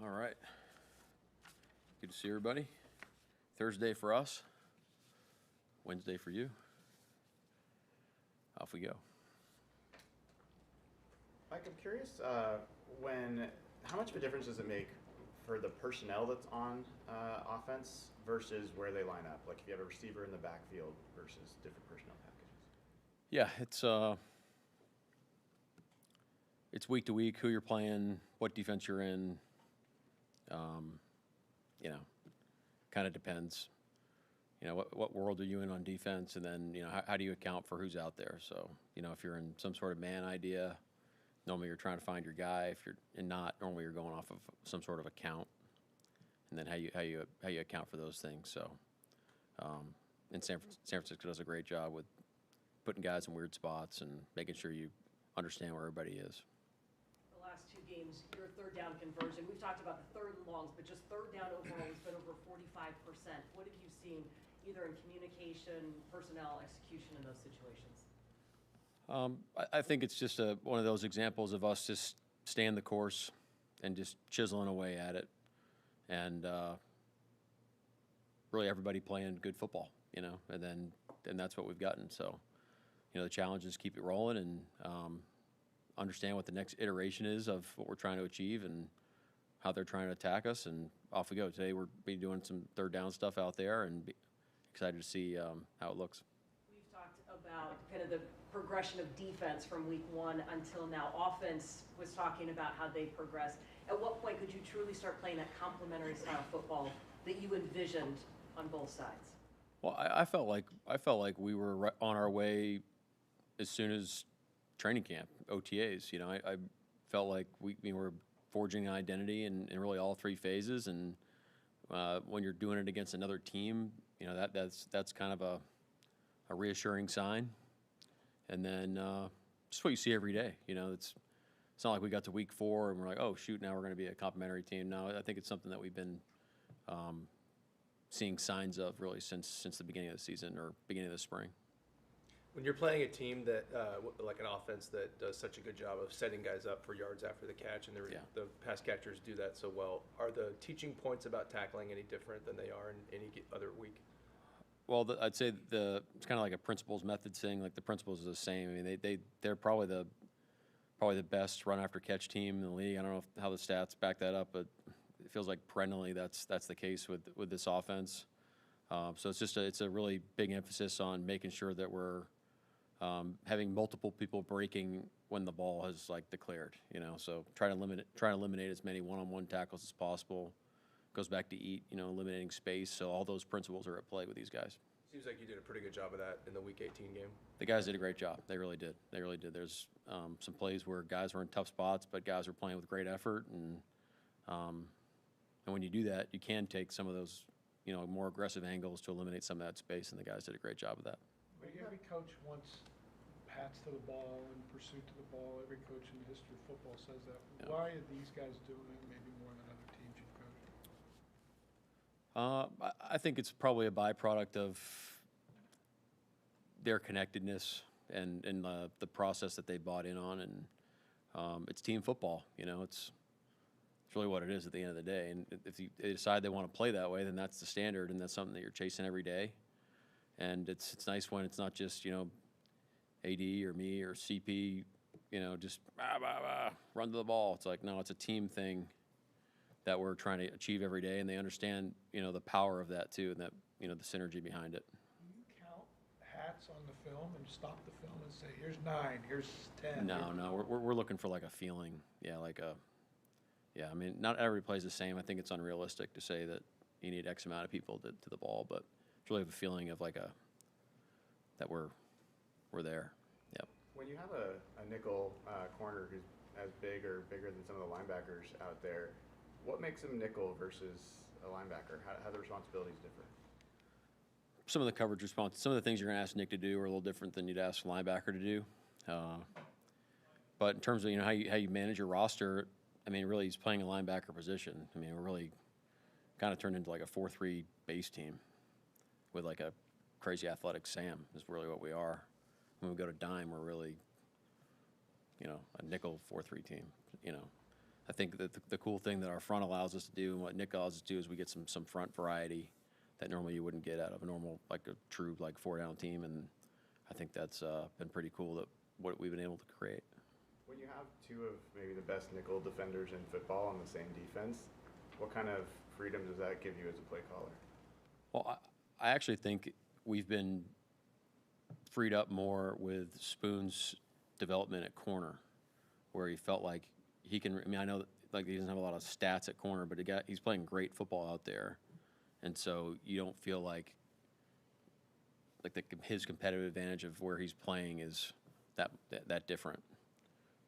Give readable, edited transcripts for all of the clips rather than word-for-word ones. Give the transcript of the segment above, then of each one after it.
All right. Good to see everybody. Thursday for us, Wednesday for you. Off we go. Mike, I'm curious, how much of a difference does it make for the personnel that's on offense versus where they line up? Like if you have a receiver in the backfield versus different personnel packages. Yeah, it's week to week, who you're playing, what defense you're in. Kind of depends. What world are you in on defense, and then how do you account for who's out there? So if you're in some sort of man idea, normally you're trying to find your guy. If you're not, normally you're going off of some sort of account, and then how you account for those things. So, and San Francisco does a great job with putting guys in weird spots and making sure you understand where everybody is. The last two games, your third down conversion, we've talked about the third and longs, but just third down overall has been over 45%. What have you seen either in communication, personnel, execution in those situations? I think it's just one of those examples of us just staying the course and just chiseling away at it, and really everybody playing good football, and that's what we've gotten. So, the challenge is keep it rolling and understand what the next iteration is of what we're trying to achieve and how they're trying to attack us, and off we go. Today we're be doing some third down stuff out there, and be excited to see how it looks. We've talked about kind of the progression of defense from week one until now. Offense was talking about how they progressed. At what point could you truly start playing that complementary style football that you envisioned on both sides? Well, I felt like we were on our way as soon as training camp, OTAs. I felt like we were forging an identity in really all three phases, and when you're doing it against another team, that's kind of a reassuring sign. And then just what you see every day. It's not like we got to week 4 and we're like, oh shoot, now we're going to be a complimentary team. No, I think it's something that we've been seeing signs of really since the beginning of the season or beginning of the spring. When you're playing a team that, like an offense that does such a good job of setting guys up for yards after the catch, and the pass catchers do that so well, are the teaching points about tackling any different than they are in any other week? Well, I'd say it's kind of like a principles methods thing. Like the principles are the same. I mean, they're probably the best run after catch team in the league. I don't know how the stats back that up, but it feels like perennially that's the case with this offense. So it's a really big emphasis on making sure that we're having multiple people breaking when the ball has declared. So try to eliminate as many one-on-one tackles as possible. Goes back to eliminating space. So all those principles are at play with these guys. Seems like you did a pretty good job of that in the Week 18 game. The guys did a great job. They really did. There's some plays where guys were in tough spots, but guys were playing with great effort. And when you do that, you can take some of those more aggressive angles to eliminate some of that space. And the guys did a great job of that. Every coach wants hats to the ball and pursuit to the ball. Every coach in the history of football says that. Yeah. Why are these guys doing it maybe more than other teams you've coached? I think it's probably a byproduct of their connectedness and the process that they bought in on, and it's team football. It's really what it is at the end of the day. And if they decide they want to play that way, then that's the standard, and that's something that you're chasing every day. And it's nice when it's not just AD or me or CP, just run to the ball. It's like, no, it's a team thing that we're trying to achieve every day, and they understand the power of that too, and that the synergy behind it. Do you count hats on the film and stop the film and say, here's 9, here's 10? No, we're looking for a feeling. I mean, not everybody plays the same. I think it's unrealistic to say that you need X amount of people to the ball, but it's really have a feeling of that we're there. Yep. When you have a nickel corner who's as big or bigger than some of the linebackers out there, what makes him nickel versus a linebacker? How the responsibilities differ? Some of the coverage response, some of the things you're going to ask Nick to do are a little different than you'd ask a linebacker to do. But in terms of how you manage your roster, I mean, really he's playing a linebacker position. I mean, we're really kind of turned into a 4-3 base team with a crazy athletic Sam is really what we are. When we go to dime, we're really, a nickel 4-3 team. think that the cool thing that our front allows us to do and what Nick allows us to do is we get some front variety that normally you wouldn't get out of a normal, like a true, like 4-down team. And I think that's been pretty cool that what we've been able to create. When you have two of maybe the best nickel defenders in football on the same defense, what kind of freedom does that give you as a play caller? Well, I actually think we've been freed up more with Spoon's development at corner, where he felt like he can. I mean, I know that, like, he doesn't have a lot of stats at corner, but he's playing great football out there, and so you don't feel like his competitive advantage of where he's playing is that different.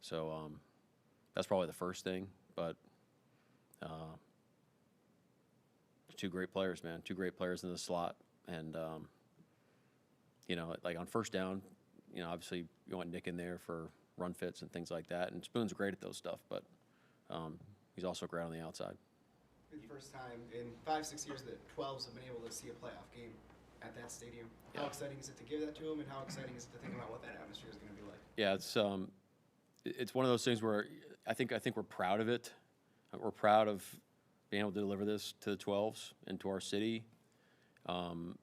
So that's probably the first thing, but. Two great players, man. Two great players in the slot, and you know, like on first down, you know, obviously you want Nick in there for run fits and things like that. And Spoon's great at those stuff, but he's also great on the outside. For the first time in 5-6 years that 12s have been able to see a playoff game at that stadium. How exciting is it to give that to them, and how exciting is it to think about what that atmosphere is going to be like? Yeah, it's one of those things where I think we're proud of it. We're proud of being able to deliver this to the 12s and to our city. We're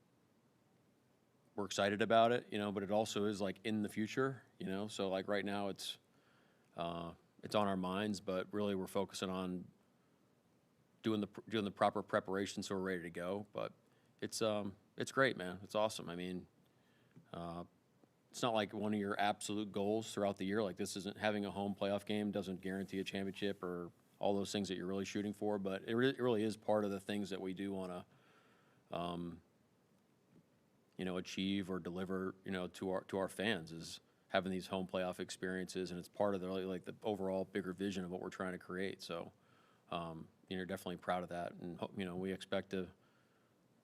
excited about it, you know, but it also is like in the future, you know. So like right now it's on our minds, but really we're focusing on doing the proper preparation so we're ready to go. But it's great, man. It's awesome. I mean, it's not like one of your absolute goals throughout the year. Like, this isn't having a home playoff game doesn't guarantee a championship or all those things that you're really shooting for, but it really is part of the things that we do want to, you know, achieve or deliver, you know, to our fans, is having these home playoff experiences, and it's part of the overall bigger vision of what we're trying to create. So, you know, definitely proud of that, and you know, we expect to,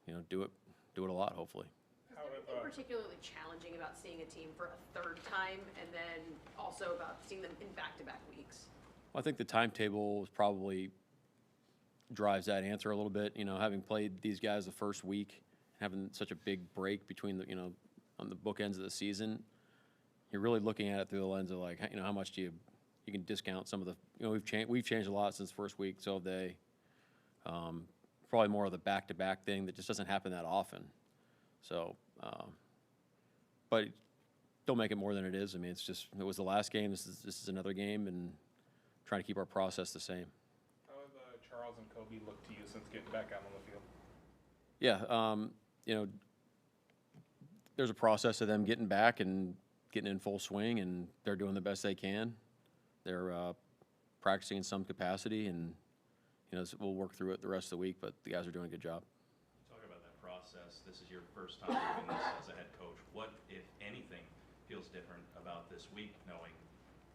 you know, do it a lot, hopefully. Is there anything particularly challenging about seeing a team for a third time, and then also about seeing them in back-to-back weeks? Well, I think the timetable probably drives that answer a little bit. You know, having played these guys the first week, having such a big break between the, you know, on the bookends of the season, you're really looking at it through the lens of like, you know, how much do you can discount some of the, you know, we've changed a lot since first week, so they probably more of the back-to-back thing that just doesn't happen that often. So, but don't make it more than it is. I mean, it was the last game. This is another game, and trying to keep our process the same. How have Charles and Kobe looked to you since getting back out on the field? Yeah, you know, there's a process of them getting back and getting in full swing, and they're doing the best they can. They're practicing in some capacity, and you know, we'll work through it the rest of the week, but the guys are doing a good job. Talk about that process. This is your first time doing this as a head coach. What, if anything, feels different about this week, knowing,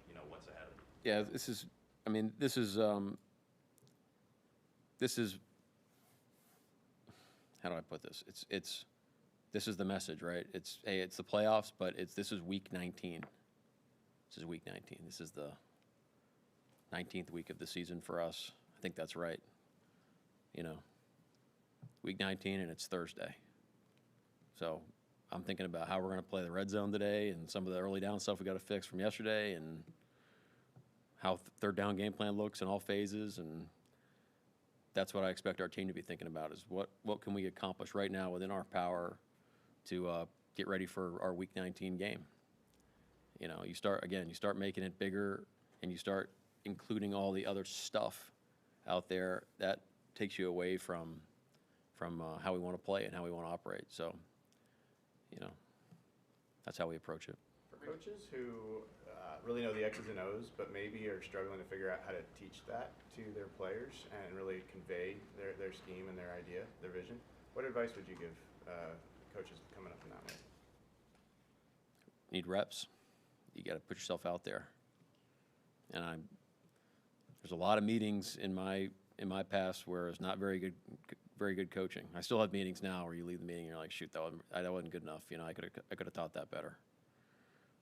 you know, what's ahead of you? Yeah, this is how do I put this? This is the message, right? It's the playoffs, but this is week 19. This is week 19. This is the 19th week of the season for us. I think that's right. You know, week 19, and it's Thursday. So I'm thinking about how we're going to play the red zone today, and some of the early down stuff we got to fix from yesterday, and how third down game plan looks in all phases. And that's what I expect our team to be thinking about, is what can we accomplish right now within our power to get ready for our week 19 game. You know, you start making it bigger, and you start including all the other stuff out there that takes you away from how we want to play and how we want to operate. So, you know, that's how we approach it. For coaches who really know the X's and O's, but maybe are struggling to figure out how to teach that to their players and really convey their scheme and their idea, their vision, what advice would you give coaches coming up in that way? Need reps. You got to put yourself out there. And there's a lot of meetings in my past where it's not very good coaching. I still have meetings now where you leave the meeting and you're like, shoot, that wasn't good enough. You know, I could have taught that better.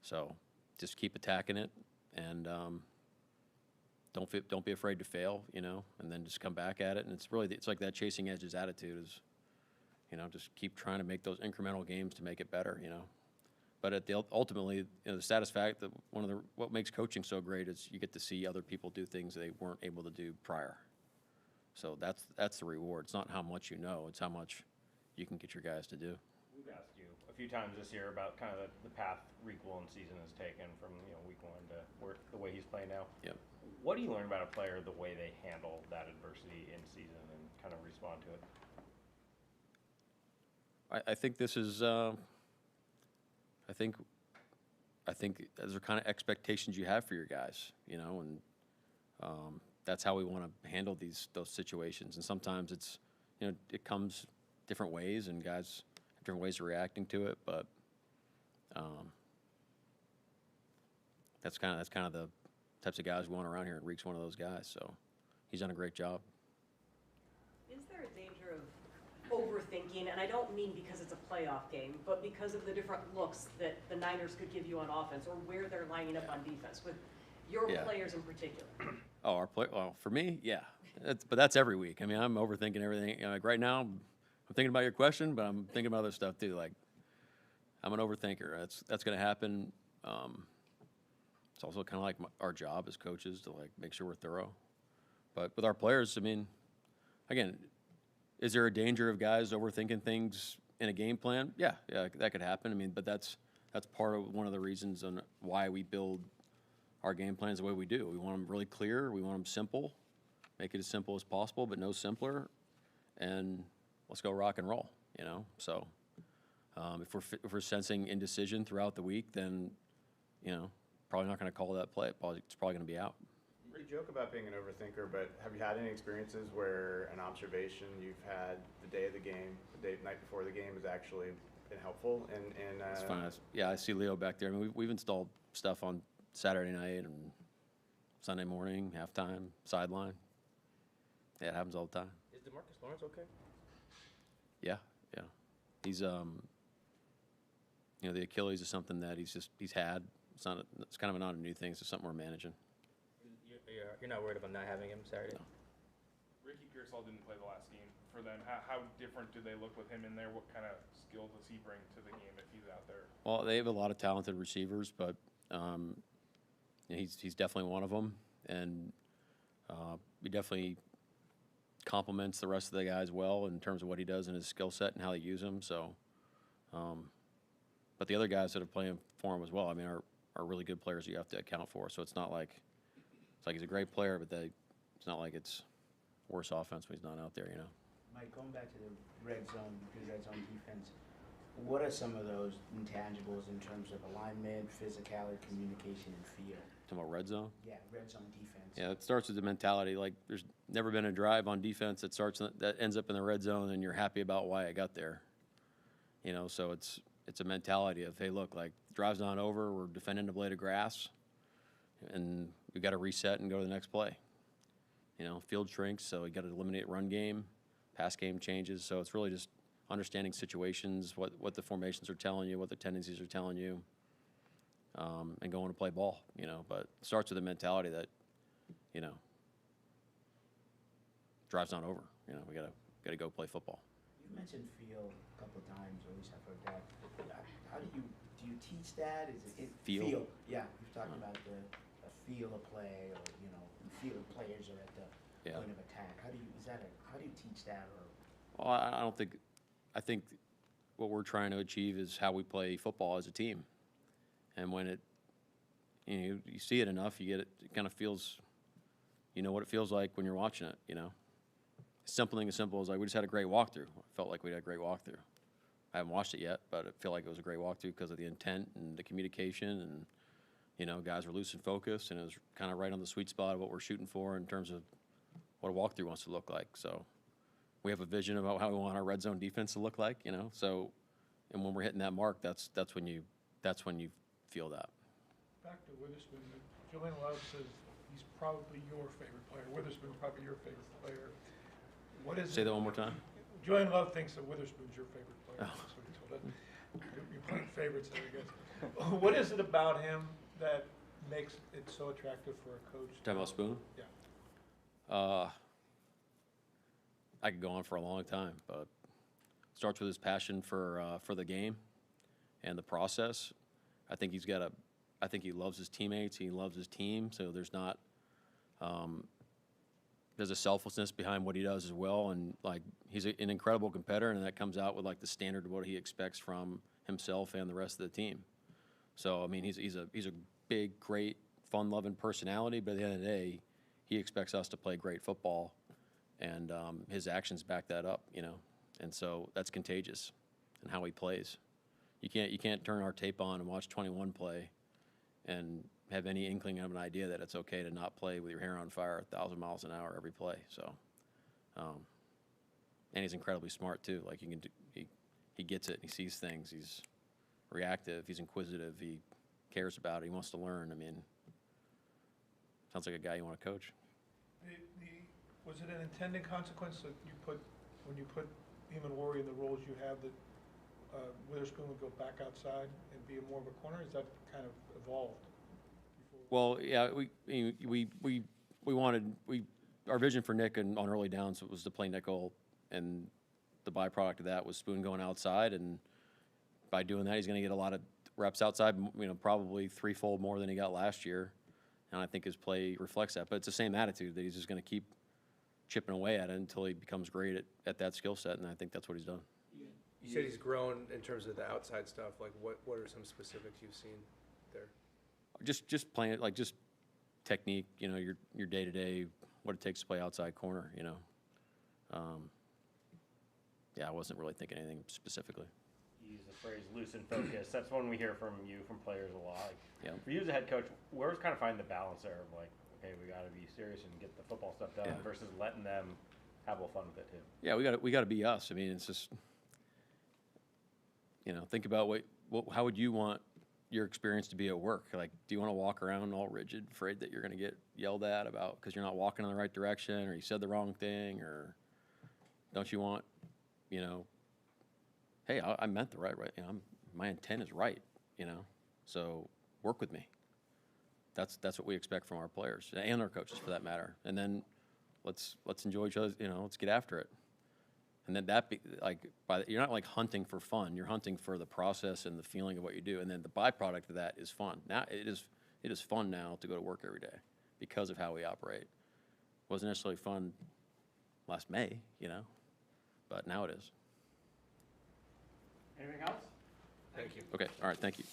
So just keep attacking it, and don't be afraid to fail. You know, and then just come back at it. And it's like that chasing edges attitude is, you know, just keep trying to make those incremental games to make it better. You know, But ultimately, you know, the satisfaction that what makes coaching so great is you get to see other people do things they weren't able to do prior. So that's the reward. It's not how much you know; it's how much you can get your guys to do. We've asked you a few times this year about kind of the path Rick Willen's season has taken from week 1 to the way he's playing now. Yep. What do you learn about a player, the way they handle that adversity in season and kind of respond to it? I think this is. I think those are kind of expectations you have for your guys, you know, and that's how we want to handle those situations. And sometimes it's, you know, it comes different ways, and guys have different ways of reacting to it. But that's kind of the types of guys we want around here, and Reek's one of those guys. So he's done a great job. Is there a danger of overthinking, and I don't mean because it's a playoff game, but because of the different looks that the Niners could give you on offense, or where they're lining up on defense, with your players in particular? Oh, well, for me, yeah. But that's every week. I mean, I'm overthinking everything. You know, like right now, I'm thinking about your question, but I'm thinking about other stuff too. Like, I'm an overthinker. That's going to happen. It's also kind of like our job as coaches to like make sure we're thorough. But with our players, I mean, again, is there a danger of guys overthinking things in a game plan? Yeah, that could happen. I mean, but that's part of one of the reasons on why we build our game plans the way we do. We want them really clear. We want them simple. Make it as simple as possible, but no simpler. And let's go rock and roll. You know. So if we're sensing indecision throughout the week, then you know probably not going to call that play. It's probably going to be out. You joke about being an overthinker, but have you had any experiences where an observation you've had the day of the game, the night before the game, has actually been helpful? It's fun. Yeah, I see Leo back there. I mean, we've installed stuff on Saturday night and Sunday morning, halftime, sideline. Yeah, it happens all the time. Is DeMarcus Lawrence okay? Yeah. He's the Achilles is something that he's had. It's kind of not a new thing. It's just something we're managing. You're not worried about not having him Saturday? No. Ricky Pearsall didn't play the last game for them. How different do they look with him in there? What kind of skill does he bring to the game if he's out there? Well, they have a lot of talented receivers, but he's definitely one of them, and he definitely complements the rest of the guys well in terms of what he does in his skill set and how they use him. So, but the other guys that are playing for him as well, I mean, are really good players you have to account for. So it's not like he's a great player, but it's not like it's worse offense when he's not out there, you know. Mike, going back to the red zone defense, what are some of those intangibles in terms of alignment, physicality, communication, and feel? Talking about red zone? Yeah, red zone defense. Yeah, it starts with the mentality. Like, there's never been a drive on defense that ends up in the red zone, and you're happy about why it got there. You know, so it's a mentality of, hey, look, like, drive's not over. We're defending a blade of grass, and we got to reset and go to the next play. You know, field shrinks, so you got to eliminate run game, pass game changes. So it's really just understanding situations, what the formations are telling you, what the tendencies are telling you, and going to play ball. You know, but it starts with the mentality that, you know, drive's not over. You know, we gotta go play football. You mentioned feel a couple of times, or at least I've heard that. How do you teach that? Is it Feel? Yeah, you've talked about the feel of play, or you feel players are at the point of attack. How do you teach that? Or Well, I think what we're trying to achieve is how we play football as a team. And when you see it enough, you get it. It kind of feels, you know what it feels like when you're watching it. You know, something as simple as like we just had a great walkthrough. I felt like we had a great walkthrough. I haven't watched it yet, but I feel like it was a great walkthrough because of the intent and the communication, and you know, guys were loose and focused, and it was kind of right on the sweet spot of what we're shooting for in terms of what a walkthrough wants to look like. So we have a vision about how we want our red zone defense to look like, you know. So, and when we're hitting that mark, that's when you feel that. Back to Witherspoon, Julian Love says he's probably your favorite player. Witherspoon's probably your favorite player. What is Say that one more time. Julian Love thinks that Witherspoon's your favorite player. Oh. That's what he told us. You're playing favorites there, I guess. What is it about him that makes it so attractive for a coach? Talking about Spoon? Yeah. I could go on for a long time, but it starts with his passion for the game and the process. I think I think he loves his teammates, he loves his team, so there's not, there's a selflessness behind what he does as well, and like, he's an incredible competitor, and that comes out with like the standard of what he expects from himself and the rest of the team. So, I mean, he's a big, great, fun-loving personality, but at the end of the day, he expects us to play great football, and his actions back that up, you know, and so that's contagious in how he plays. You can't turn our tape on and watch 21 play and have any inkling of an idea that it's okay to not play with your hair on fire 1,000 miles an hour every play. So, and he's incredibly smart too. Like, he gets it. He sees things. He's reactive. He's inquisitive. He cares about it. He wants to learn. I mean, sounds like a guy you want to coach. Was it an intended consequence that when you put him and Rory in the roles you have, that Witherspoon would go back outside and be more of a corner? Is that kind of evolved? Well, yeah, our vision for Nick on early downs was to play nickel, and the byproduct of that was Spoon going outside, and by doing that, he's going to get a lot of reps outside, you know, probably threefold more than he got last year, and I think his play reflects that. But it's the same attitude that he's just going to keep chipping away at it until he becomes great at that skill set, and I think that's what he's done. You said he's grown in terms of the outside stuff. Like, what are some specifics you've seen there? Just playing it, like, just technique, you know, your day-to-day, what it takes to play outside corner, you know. Yeah, I wasn't really thinking anything specifically. You use the phrase loose and focused. That's one we hear from you, from players a lot. Like, Yeah. for you as a head coach, where's kind of finding the balance there of like, okay, we got to be serious and get the football stuff done, Yeah. versus letting them have a little fun with it too? Yeah, we got to be us. I mean, it's just, you know, think about how would you want your experience to be at work? Like, do you want to walk around all rigid, afraid that you're going to get yelled at about because you're not walking in the right direction, or you said the wrong thing, or don't you want, you know, hey, I meant the right, you know, my intent is right, you know, so work with me. That's what we expect from our players and our coaches, for that matter. And then let's enjoy each other, you know, let's get after it. And then you're not like hunting for fun. You're hunting for the process and the feeling of what you do. And then the byproduct of that is fun. Now it is fun now to go to work every day because of how we operate. It wasn't necessarily fun last May, you know, but now it is. Anything else? Thank you. Okay, all right, thank you.